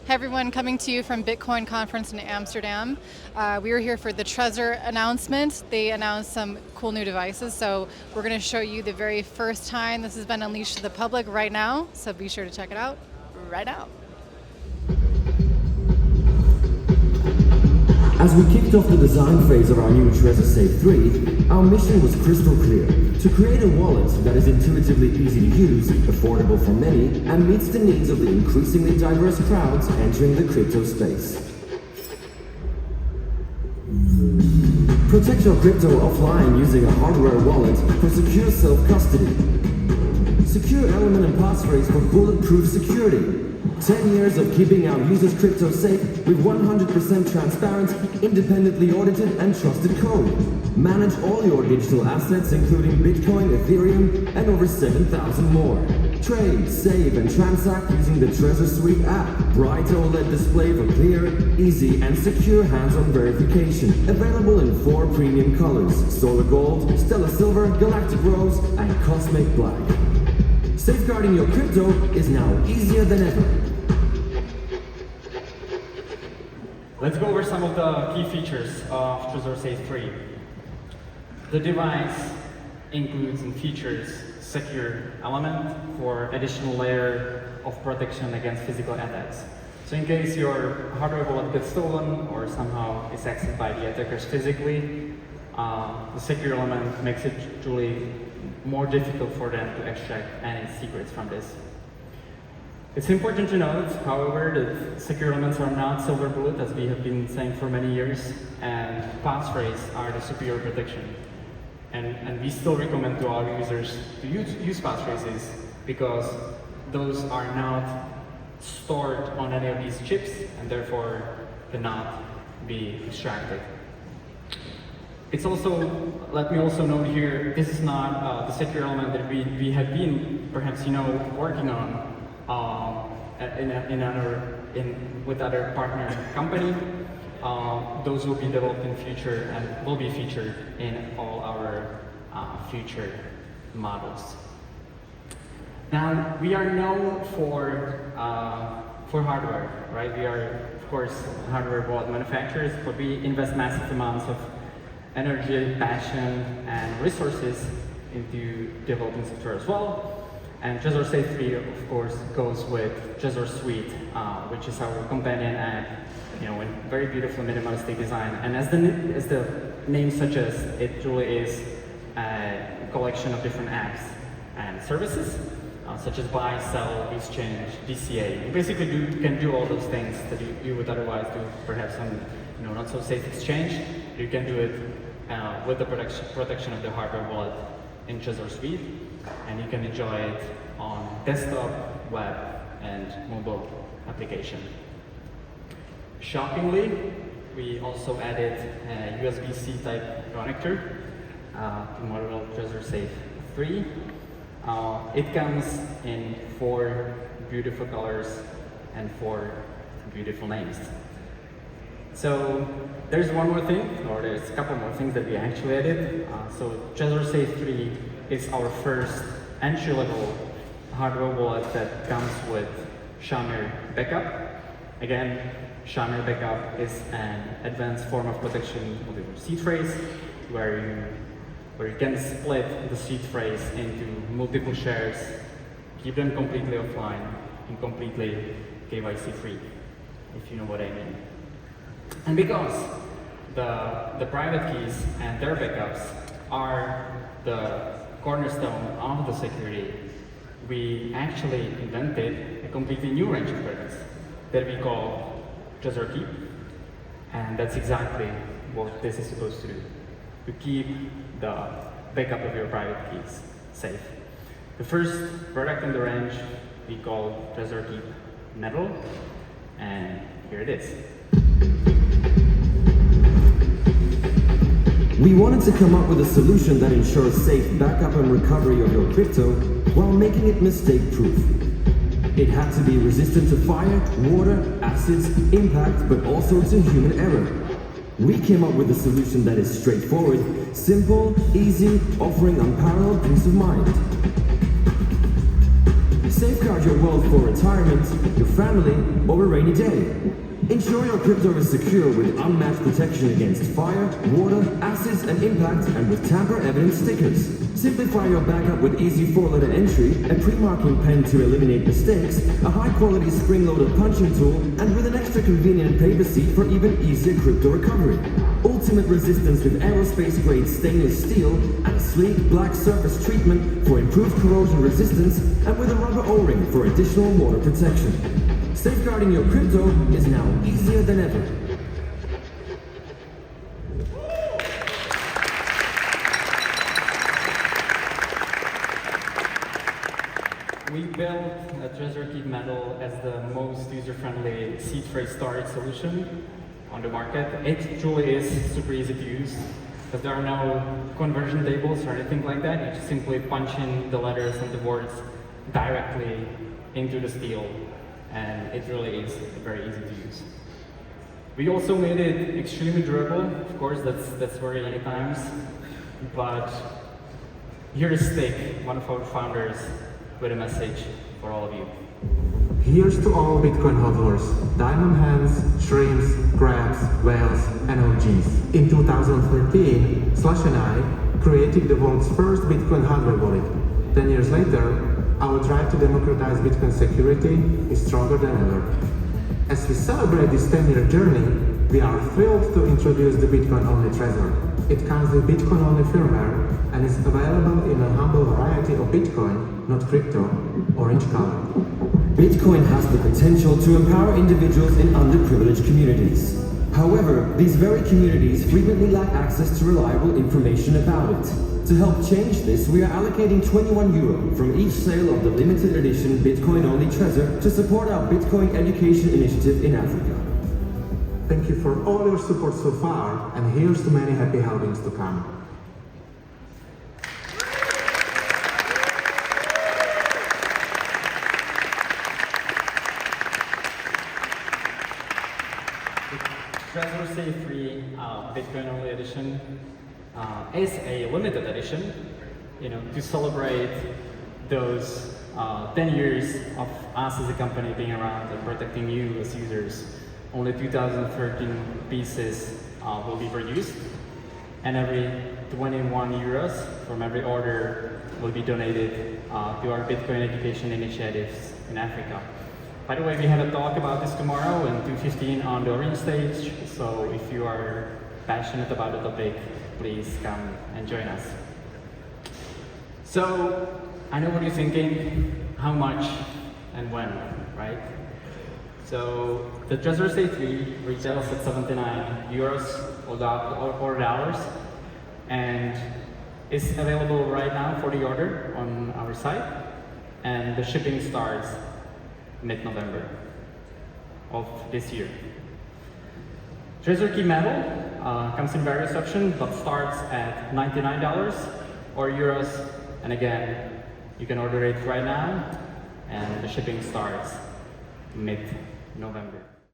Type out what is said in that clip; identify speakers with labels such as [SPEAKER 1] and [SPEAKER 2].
[SPEAKER 1] Hey everyone, coming to you from Bitcoin conference in Amsterdam. We were here for the Trezor announcement. They announced some cool new devices, so we're going to show you the very first time this has been unleashed to the public right now, so be sure to check it out right now.
[SPEAKER 2] As we kicked off the design phase of our new Trezor Safe 3, our mission was crystal clear: to create a wallet that is intuitively easy to use, affordable for many, and meets the needs of the increasingly diverse crowds entering the crypto space. Protect your crypto offline using a hardware wallet for secure self-custody. Secure element and passphrase for bulletproof security. 10 years of keeping our users crypto safe with 100% transparent, independently audited and trusted code. Manage all your digital assets including Bitcoin, Ethereum and over 7,000 more. Trade, save and transact using the Trezor Suite app. Bright OLED display for clear, easy and secure hands-on verification. Available in 4 premium colors: Solar Gold, Stellar Silver, Galactic Rose and Cosmic Black. Safeguarding your crypto is now easier than ever.
[SPEAKER 3] Let's go over some of the key features of Trezor Safe 3. The device includes and features secure element for additional layer of protection against physical attacks. So in case your hardware wallet gets stolen or somehow is accessed by the attackers physically, the secure element makes it truly more difficult for them to extract any secrets from this. It's important to note, however, that secure elements are not silver bullet, as we have been saying for many years, and passphrase are the superior protection. And we still recommend to our users to use passphrases because those are not stored on any of these chips and therefore cannot be extracted. It's also, let me also note here, this is not the secure element that we have been, perhaps working on with other partner company. Those will be developed in future and will be featured in all our future models. Now, we are known for hardware, right? We are, of course, hardware wallet manufacturers, but we invest massive amounts of energy, passion, and resources into developing software as well. And Trezor Safe 3, of course, goes with Trezor Suite, which is our companion app, in very beautiful minimalistic design. And as the name suggests, it truly is a collection of different apps and services, such as buy, sell, exchange, DCA. You basically can do all those things that you would otherwise do, perhaps on not so safe exchange. You can do it with the protection of the hardware wallet in Trezor Suite, and you can enjoy it on desktop, web, and mobile application. Shockingly, we also added a USB-C type connector to model Trezor Safe 3. It comes in 4 beautiful colors and 4 beautiful names. So there's one more thing, or there's a couple more things that we actually added. So Trezor Safe 3 is our first entry-level hardware wallet that comes with Shamir backup. Again, Shamir backup is an advanced form of protection of your seed phrase, where you can split the seed phrase into multiple shares, keep them completely offline, and completely KYC free, if you know what I mean. And because the private keys and their backups are the cornerstone of the security, we actually invented a completely new range of products that we call Trezor Keep. And that's exactly what this is supposed to do, to keep the backup of your private keys safe. The first product in the range we call Trezor Keep Metal, and here it is.
[SPEAKER 2] We wanted to come up with a solution that ensures safe backup and recovery of your crypto while making it mistake-proof. It had to be resistant to fire, water, acids, impact, but also to human error. We came up with a solution that is straightforward, simple, easy, offering unparalleled peace of mind. Safeguard your wealth for retirement, your family, or a rainy day. Ensure your crypto is secure with unmatched protection against fire, water, acids, and impact, and with tamper-evident stickers. Simplify your backup with easy 4-letter entry, a pre-marking pen to eliminate mistakes, a high-quality spring-loaded punching tool, and with an extra convenient paper seat for even easier crypto recovery. Ultimate resistance with aerospace-grade stainless steel and a sleek black surface treatment for improved corrosion resistance, and with a rubber O-ring for additional water protection. Safeguarding your crypto is now easier than ever.
[SPEAKER 3] We built Trezor Keep Metal as the most user-friendly seed phrase storage solution on the market. It truly is super easy to use because there are no conversion tables or anything like that. You just simply punch in the letters and the words directly into the steel, and it really is very easy to use. We also made it extremely durable. Of course, that's very many times, but here's Stick, one of our founders, with a message for all of you.
[SPEAKER 4] Here's to all Bitcoin hodlers, diamond hands, shrimps, crabs, whales, and OGs. In 2013, Slash and I created the world's first Bitcoin hardware wallet. 10 years later, our drive to democratize Bitcoin security is stronger than ever. As we celebrate this 10-year journey, we are thrilled to introduce the Bitcoin-only Trezor. It comes with Bitcoin-only firmware and is available in a humble variety of Bitcoin, not crypto, orange color.
[SPEAKER 2] Bitcoin has the potential to empower individuals in underprivileged communities. However, these very communities frequently lack access to reliable information about it. To help change this, we are allocating €21 from each sale of the limited edition Bitcoin-only Trezor to support our Bitcoin education initiative in Africa.
[SPEAKER 4] Thank you for all your support so far, and here's to many happy halvings to come.
[SPEAKER 3] Trezor Safe Free Bitcoin only edition is a limited edition, to celebrate those 10 years of us as a company being around and protecting you as users. Only 2013 pieces will be produced, and every €21 from every order will be donated to our Bitcoin education initiatives in Africa. By the way, we have a talk about this tomorrow at 2:15 on the orange stage, so if you are passionate about the topic, please come and join us. So, I know what you're thinking, how much and when, right? So, the Trezor Safe 3 retails at €79 or dollars, and is available right now for the order on our site, and the shipping starts mid-November of this year. Trezor Keep Metal comes in various options, but starts at $99 or euros, and again, you can order it right now, and the shipping starts mid-November.